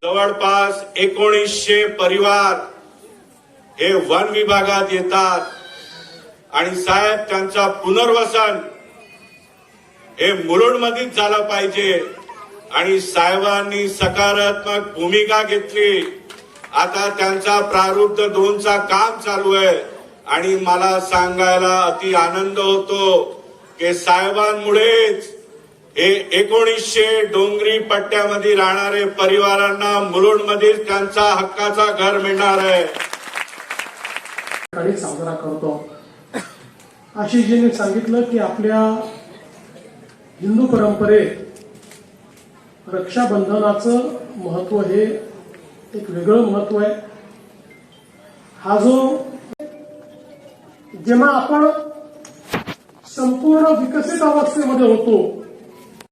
जवळपास 1900 परिवार हे वन विभागात येतात आणि साहेब त्यांचा पुनर्वसन हे मुरुडमध्येच झालं पाहिजे आणि साहेबांनी सकारात्मक भूमिका घेतली। आता त्यांचा प्रारूप 2चा काम चालू आहे आणि मला सांगायला अति आनंद होतो की साहेबांमुळेच हे 1900 डोंगरी पट्ट्यामध्ये राहणारे परिवारांना मुरुडमध्ये त्यांचा हक्काचा घर मिळणार आहे। साजरा करतो। आशिषजींनी सांगितलं की आपल्या हिंदू परंपरेत रक्षाबंधनाचं महत्व हे एक वेगळं महत्व आहे। हा जो जेव्हा आपण संपूर्ण विकसित अवस्थेमध्ये होतो